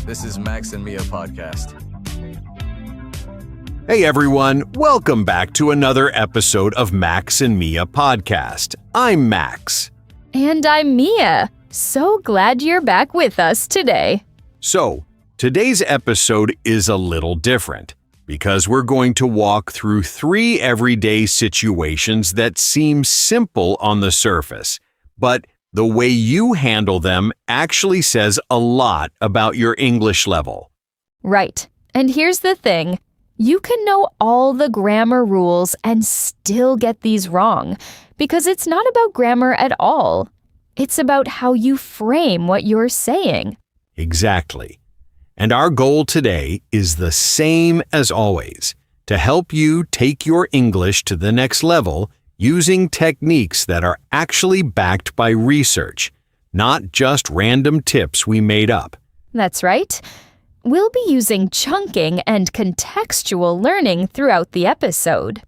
This is Max and Mia podcast. Hey everyone, welcome back to another episode of Max and Mia podcast. I'm Max. And I'm Mia. So glad you're back with us today. So, today's episode is a little different because we're going to walk through 3 everyday situations that seem simple on the surface, but the way you handle them actually says a lot about your English level. Right. And here's the thing. You can know all the grammar rules and still get these wrong because it's not about grammar at all. It's about how you frame what you're saying. Exactly. And our goal today is the same as always, to help you take your English to the next level using techniques that are actually backed by research, not just random tips we made up. That's right. We'll be using chunking and contextual learning throughout the episode.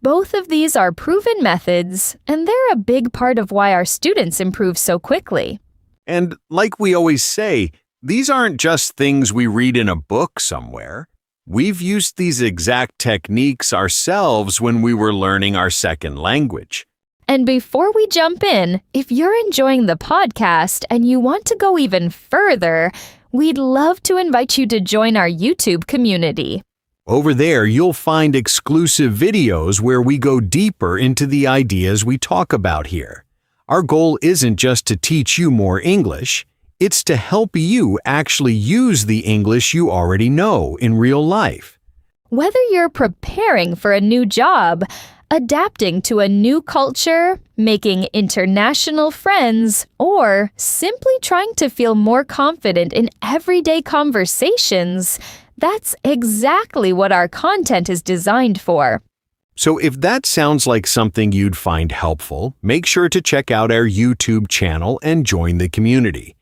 Both of these are proven methods, and they're a big part of why our students improve so quickly. And like we always say, these aren't just things we read in a book somewhere. We've used these exact techniques ourselves when we were learning our second language. And before we jump in, if you're enjoying the podcast and you want to go even further, we'd love to invite you to join our YouTube community. Over there, you'll find exclusive videos where we go deeper into the ideas we talk about here. Our goal isn't just to teach you more English, it's to help you actually use the English you already know in real life. Whether you're preparing for a new job, adapting to a new culture, making international friends, or simply trying to feel more confident in everyday conversations, that's exactly what our content is designed for. So if that sounds like something you'd find helpful, make sure to check out our YouTube channel and join the community.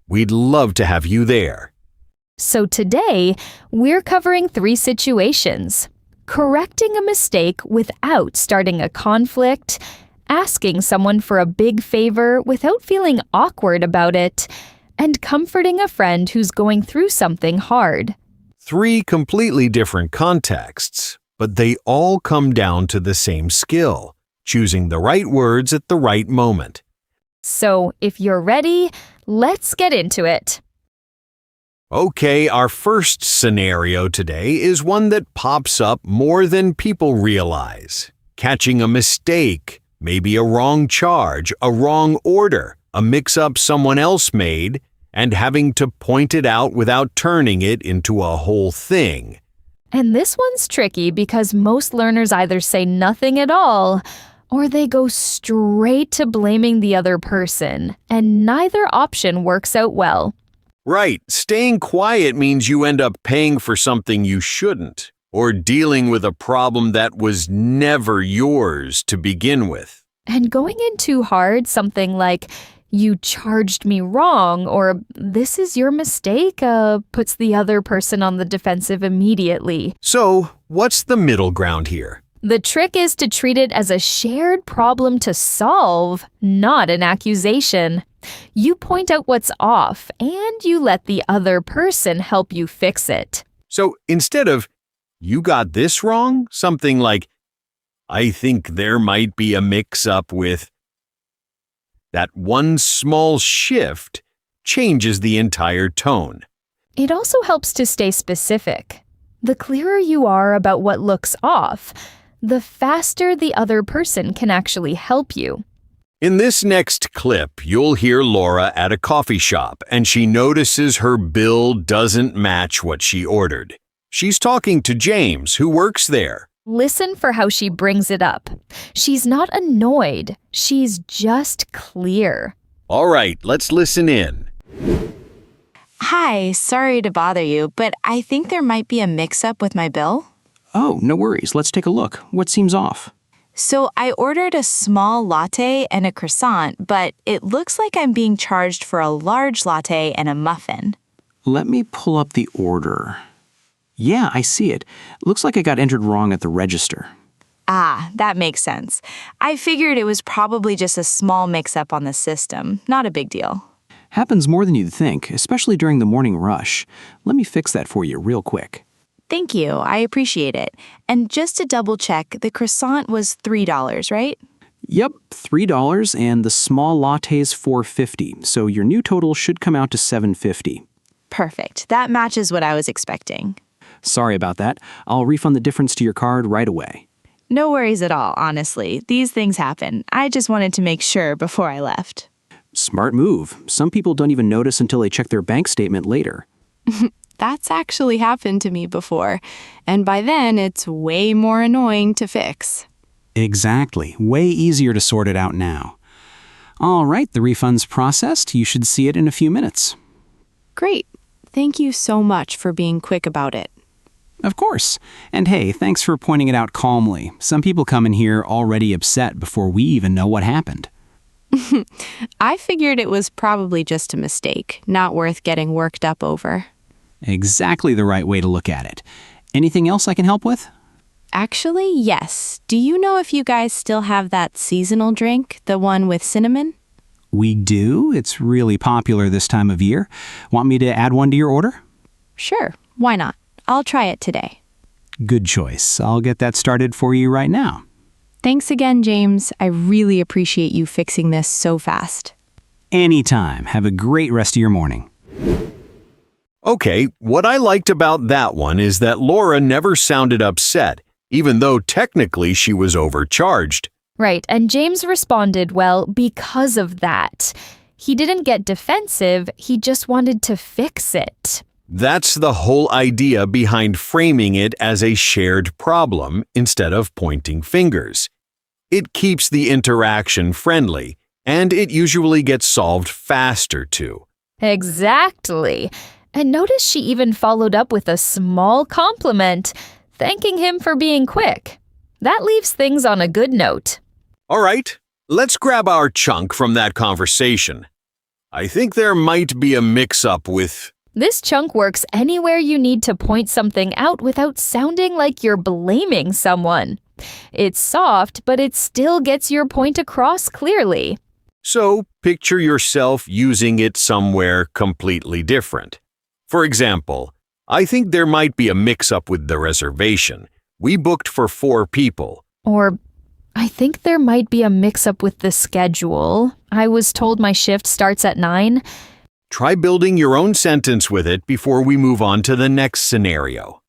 We'd love to have you there. So today, we're covering 3 situations: correcting a mistake without starting a conflict, asking someone for a big favor without feeling awkward about it, and comforting a friend who's going through something hard. 3 completely different contexts, but they all come down to the same skill, choosing the right words at the right moment. So if you're ready, let's get into it. Okay, our first scenario today is one that pops up more than people realize. Catching a mistake, maybe a wrong charge, a wrong order, a mix-up someone else made, and having to point it out without turning it into a whole thing. And this one's tricky because most learners either say nothing at all, or they go straight to blaming the other person, and neither option works out well. Right, staying quiet means you end up paying for something you shouldn't, or dealing with a problem that was never yours to begin with. And going in too hard, something like, "You charged me wrong," or "This is your mistake," puts the other person on the defensive immediately. So, what's the middle ground here? The trick is to treat it as a shared problem to solve, not an accusation. You point out what's off, and you let the other person help you fix it. So instead of, "You got this wrong," something like, "I think there might be a mix-up with..." That one small shift changes the entire tone. It also helps to stay specific. The clearer you are about what looks off, the faster the other person can actually help you. In this next clip, you'll hear Laura at a coffee shop and she notices her bill doesn't match what she ordered. She's talking to James, who works there. Listen for how she brings it up. She's not annoyed. She's just clear. All right, let's listen in. Hi, sorry to bother you, but I think there might be a mix-up with my bill. Oh, no worries. Let's take a look. What seems off? So I ordered a small latte and a croissant, but it looks like I'm being charged for a large latte and a muffin. Let me pull up the order. Yeah, I see it. Looks like I got entered wrong at the register. Ah, that makes sense. I figured it was probably just a small mix-up on the system. Not a big deal. Happens more than you'd think, especially during the morning rush. Let me fix that for you real quick. Thank you. I appreciate it. And just to double check, the croissant was $3, right? Yep, $3 and the small latte's $4.50, so your new total should come out to $7.50. Perfect. That matches what I was expecting. Sorry about that. I'll refund the difference to your card right away. No worries at all, honestly. These things happen. I just wanted to make sure before I left. Smart move. Some people don't even notice until they check their bank statement later. That's actually happened to me before, and by then it's way more annoying to fix. Exactly. Way easier to sort it out now. All right, the refund's processed. You should see it in a few minutes. Great. Thank you so much for being quick about it. Of course. And hey, thanks for pointing it out calmly. Some people come in here already upset before we even know what happened. I figured it was probably just a mistake, not worth getting worked up over. Exactly the right way to look at it. Anything else I can help with? Actually, yes. Do you know if you guys still have that seasonal drink, the one with cinnamon? We do. It's really popular this time of year. Want me to add one to your order? Sure. Why not? I'll try it today. Good choice. I'll get that started for you right now. Thanks again, James. I really appreciate you fixing this so fast. Anytime. Have a great rest of your morning. Okay, what I liked about that one is that Laura never sounded upset, even though technically she was overcharged. Right, and James responded well because of that. He didn't get defensive, he just wanted to fix it. That's the whole idea behind framing it as a shared problem instead of pointing fingers. It keeps the interaction friendly, and it usually gets solved faster too. Exactly. And notice she even followed up with a small compliment, thanking him for being quick. That leaves things on a good note. All right, let's grab our chunk from that conversation. I think there might be a mix-up with... This chunk works anywhere you need to point something out without sounding like you're blaming someone. It's soft, but it still gets your point across clearly. So, picture yourself using it somewhere completely different. For example, I think there might be a mix-up with the reservation. We booked for 4 people. Or, I think there might be a mix-up with the schedule. I was told my shift starts at 9. Try building your own sentence with it before we move on to the next scenario.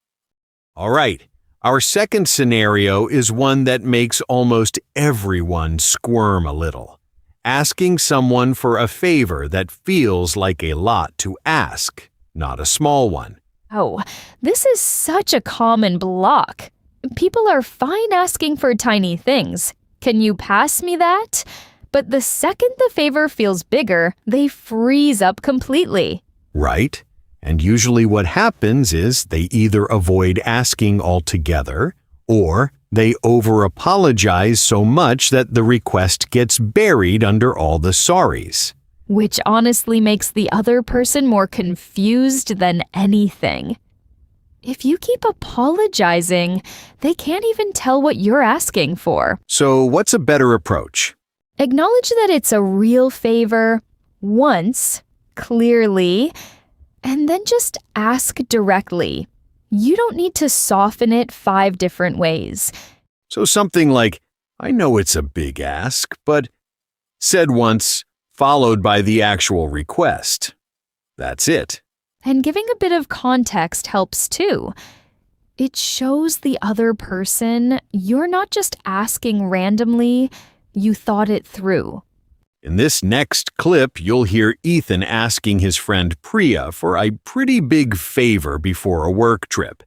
All right, our second scenario is one that makes almost everyone squirm a little. Asking someone for a favor that feels like a lot to ask, not a small one. Oh, this is such a common block. People are fine asking for tiny things. Can you pass me that? But the second the favor feels bigger, they freeze up completely. Right? And usually what happens is they either avoid asking altogether, or they over-apologize so much that the request gets buried under all the sorries. Which honestly makes the other person more confused than anything. If you keep apologizing, they can't even tell what you're asking for. So what's a better approach? Acknowledge that it's a real favor once, clearly, and then just ask directly. You don't need to soften it 5 different ways. So something like, I know it's a big ask, but said once, followed by the actual request. That's it. And giving a bit of context helps too. It shows the other person you're not just asking randomly, you thought it through. In this next clip, you'll hear Ethan asking his friend Priya for a pretty big favor before a work trip.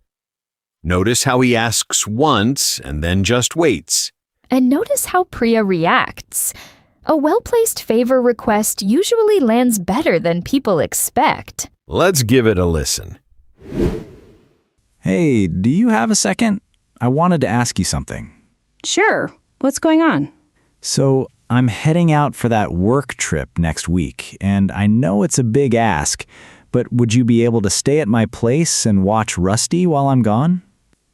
Notice how he asks once and then just waits. And notice how Priya reacts. A well-placed favor request usually lands better than people expect. Let's give it a listen. Hey, do you have a second? I wanted to ask you something. Sure. What's going on? So, I'm heading out for that work trip next week, and I know it's a big ask, but would you be able to stay at my place and watch Rusty while I'm gone?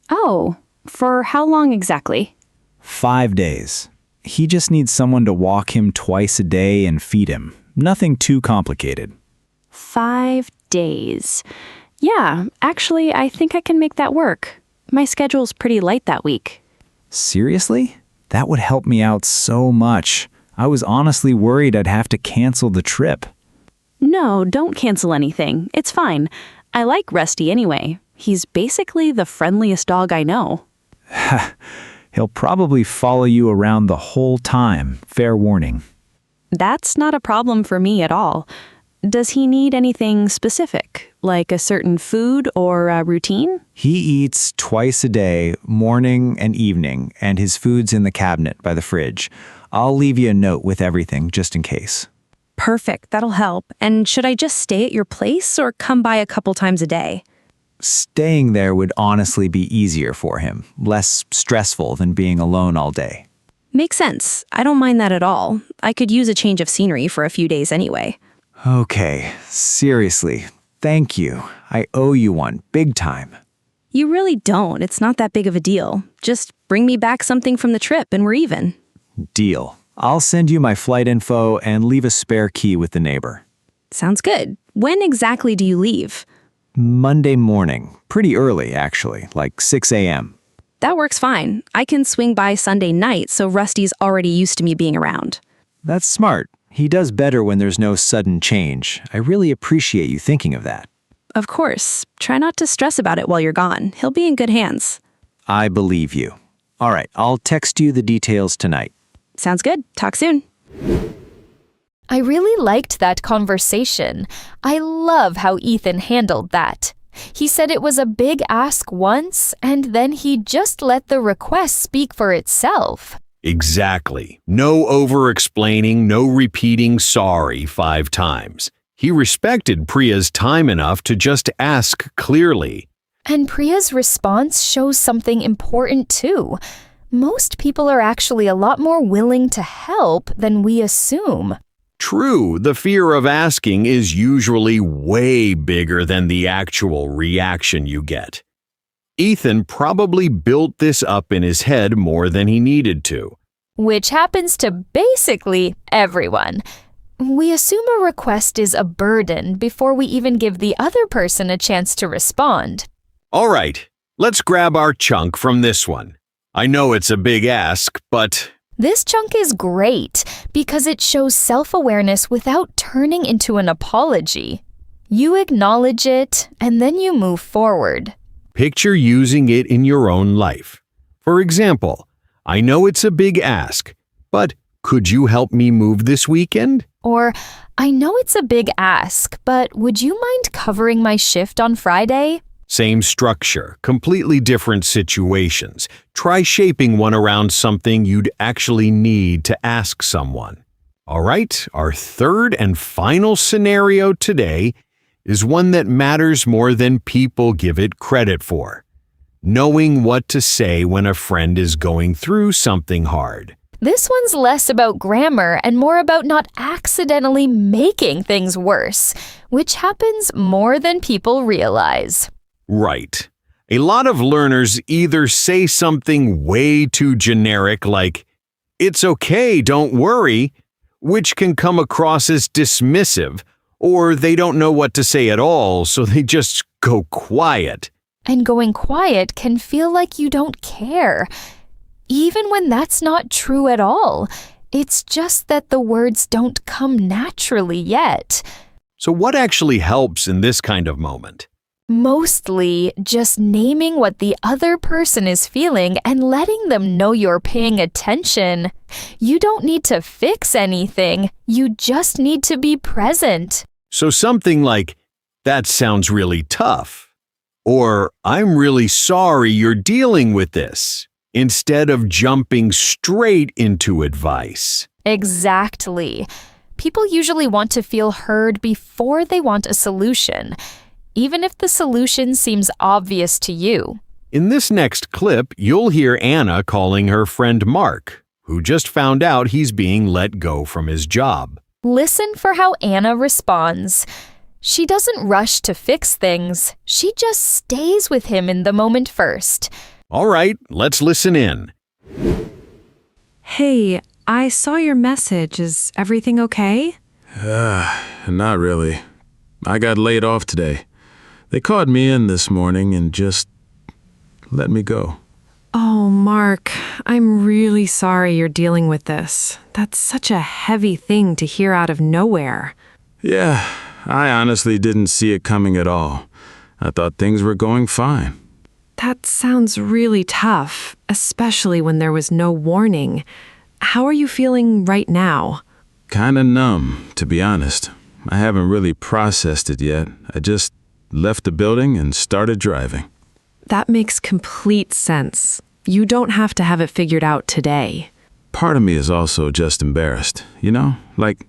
Oh, for how long exactly? 5 days. He just needs someone to walk him twice a day and feed him. Nothing too complicated. 5 days. Yeah, actually, I think I can make that work. My schedule's pretty light that week. Seriously? That would help me out so much. I was honestly worried I'd have to cancel the trip. No, don't cancel anything. It's fine. I like Rusty anyway. He's basically the friendliest dog I know. He'll probably follow you around the whole time. Fair warning. That's not a problem for me at all. Does he need anything specific, like a certain food or a routine? He eats twice a day, morning and evening, and his food's in the cabinet by the fridge. I'll leave you a note with everything, just in case. Perfect, that'll help. And should I just stay at your place or come by a couple times a day? Staying there would honestly be easier for him, less stressful than being alone all day. Makes sense. I don't mind that at all. I could use a change of scenery for a few days anyway. Okay, seriously, thank you. I owe you one, big time. You really don't. It's not that big of a deal. Just bring me back something from the trip and we're even. Deal. I'll send you my flight info and leave a spare key with the neighbor. Sounds good. When exactly do you leave? Monday morning. Pretty early, actually, like 6 a.m. That works fine. I can swing by Sunday night, so Rusty's already used to me being around. That's smart. He does better when there's no sudden change. I really appreciate you thinking of that. Of course. Try not to stress about it while you're gone. He'll be in good hands. I believe you. All right, I'll text you the details tonight. Sounds good. Talk soon. I really liked that conversation. I love how Ethan handled that. He said it was a big ask once, and then he just let the request speak for itself. Exactly. No over-explaining, no repeating sorry 5 times. He respected Priya's time enough to just ask clearly. And Priya's response shows something important too. Most people are actually a lot more willing to help than we assume. True, the fear of asking is usually way bigger than the actual reaction you get. Ethan probably built this up in his head more than he needed to. Which happens to basically everyone. We assume a request is a burden before we even give the other person a chance to respond. All right, let's grab our chunk from this one. I know it's a big ask, but... This chunk is great because it shows self-awareness without turning into an apology. You acknowledge it, and then you move forward. Picture using it in your own life. For example, I know it's a big ask, but could you help me move this weekend? Or, I know it's a big ask, but would you mind covering my shift on Friday? Same structure, completely different situations. Try shaping one around something you'd actually need to ask someone. All right, our third and final scenario today is one that matters more than people give it credit for. Knowing what to say when a friend is going through something hard. This one's less about grammar and more about not accidentally making things worse, which happens more than people realize. Right. A lot of learners either say something way too generic like, "It's okay, don't worry," which can come across as dismissive, or they don't know what to say at all, so they just go quiet. And going quiet can feel like you don't care, even when that's not true at all. It's just that the words don't come naturally yet. So what actually helps in this kind of moment? Mostly just naming what the other person is feeling and letting them know you're paying attention. You don't need to fix anything. You just need to be present. So something like, "That sounds really tough," or "I'm really sorry you're dealing with this," instead of jumping straight into advice. Exactly. People usually want to feel heard before they want a solution, even if the solution seems obvious to you. In this next clip, you'll hear Anna calling her friend Mark, who just found out he's being let go from his job. Listen for how Anna responds. She doesn't rush to fix things. She just stays with him in the moment first. All right, let's listen in. Hey, I saw your message. Is everything okay? Not really. I got laid off today. They called me in this morning and just let me go. Oh, Mark, I'm really sorry you're dealing with this. That's such a heavy thing to hear out of nowhere. Yeah, I honestly didn't see it coming at all. I thought things were going fine. That sounds really tough, especially when there was no warning. How are you feeling right now? Kinda numb, to be honest. I haven't really processed it yet. I just left the building and started driving. That makes complete sense. You don't have to have it figured out today. Part of me is also just embarrassed, you know? Like,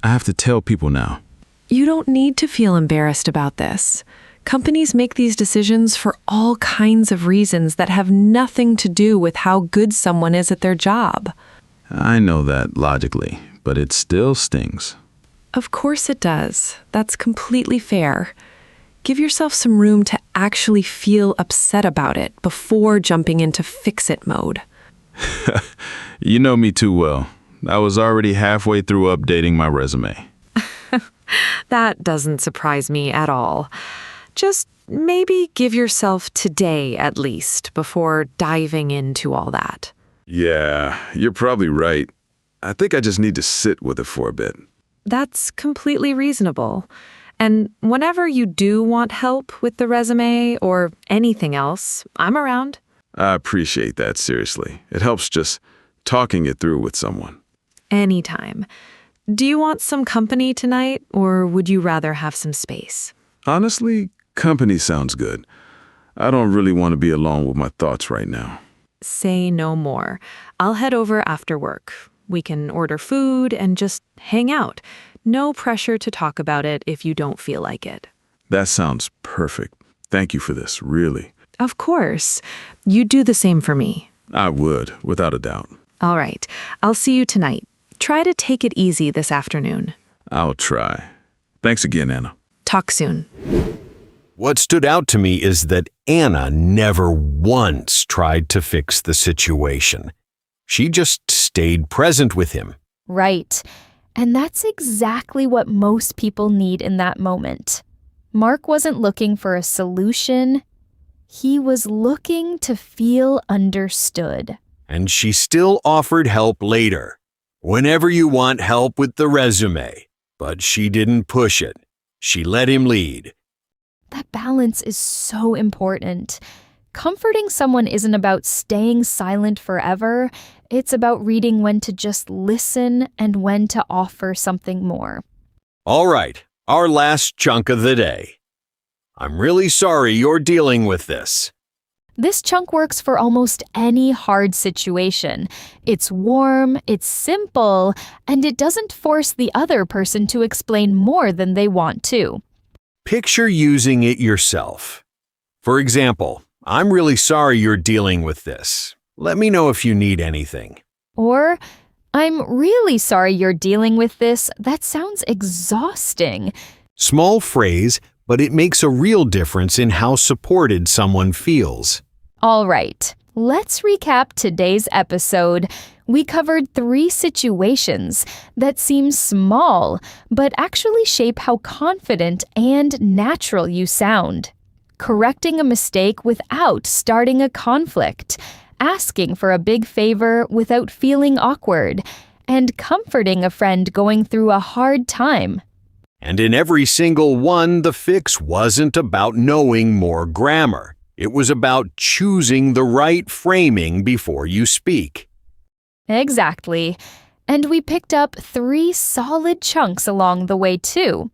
I have to tell people now. You don't need to feel embarrassed about this. Companies make these decisions for all kinds of reasons that have nothing to do with how good someone is at their job. I know that logically, but it still stings. Of course it does. That's completely fair. Give yourself some room to actually feel upset about it before jumping into fix-it mode. You know me too well. I was already halfway through updating my resume. That doesn't surprise me at all. Just maybe give yourself today at least before diving into all that. Yeah, you're probably right. I think I just need to sit with it for a bit. That's completely reasonable. And whenever you do want help with the resume or anything else, I'm around. I appreciate that, seriously. It helps just talking it through with someone. Anytime. Do you want some company tonight, or would you rather have some space? Honestly, company sounds good. I don't really want to be alone with my thoughts right now. Say no more. I'll head over after work. We can order food and just hang out. No pressure to talk about it if you don't feel like it. That sounds perfect. Thank you for this, really. Of course. You'd do the same for me. I would, without a doubt. All right. I'll see you tonight. Try to take it easy this afternoon. I'll try. Thanks again, Anna. Talk soon. What stood out to me is that Anna never once tried to fix the situation. She just stayed present with him. Right. And that's exactly what most people need in that moment. Mark wasn't looking for a solution. He was looking to feel understood. And she still offered help later. Whenever you want help with the resume. But she didn't push it. She let him lead. That balance is so important. Comforting someone isn't about staying silent forever. It's about reading when to just listen and when to offer something more. All right, our last chunk of the day. I'm really sorry you're dealing with this. This chunk works for almost any hard situation. It's warm, it's simple, and it doesn't force the other person to explain more than they want to. Picture using it yourself. For example, I'm really sorry you're dealing with this. Let me know if you need anything. Or, I'm really sorry you're dealing with this. That sounds exhausting. Small phrase, but it makes a real difference in how supported someone feels. All right, let's recap today's episode. We covered 3 situations that seem small, but actually shape how confident and natural you sound. Correcting a mistake without starting a conflict, asking for a big favor without feeling awkward, and comforting a friend going through a hard time. And in every single one, the fix wasn't about knowing more grammar. It was about choosing the right framing before you speak. Exactly. And we picked up 3 solid chunks along the way, too.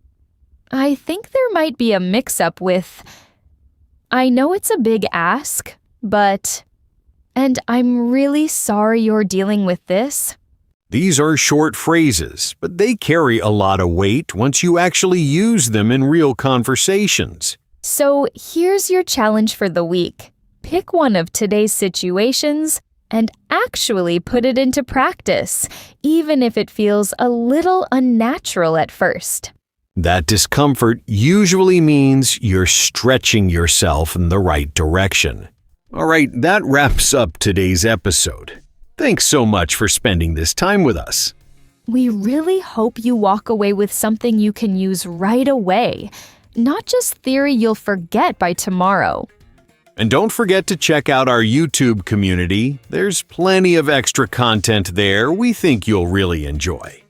I think there might be a mix-up with, I know it's a big ask, but, and I'm really sorry you're dealing with this. These are short phrases, but they carry a lot of weight once you actually use them in real conversations. So here's your challenge for the week. Pick one of today's situations and actually put it into practice, even if it feels a little unnatural at first. That discomfort usually means you're stretching yourself in the right direction. All right, that wraps up today's episode. Thanks so much for spending this time with us. We really hope you walk away with something you can use right away, not just theory you'll forget by tomorrow. And don't forget to check out our YouTube community. There's plenty of extra content there we think you'll really enjoy.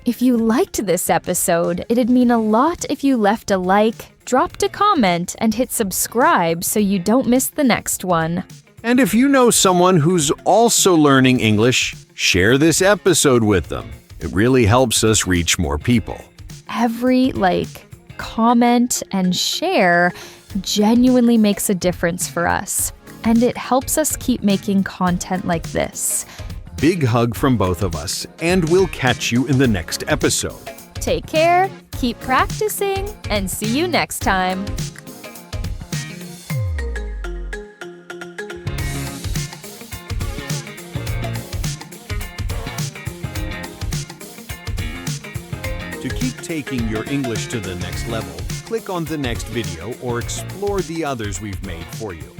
If you liked this episode, it'd mean a lot if you left a like, dropped a comment, and hit subscribe so you don't miss the next one. And if you know someone who's also learning English, share this episode with them. It really helps us reach more people. Every comment, and share genuinely makes a difference for us, and it helps us keep making content like this. Big hug from both of us, and we'll catch you in the next episode. Take care, keep practicing, and see you next time. To keep taking your English to the next level, click on the next video or explore the others we've made for you.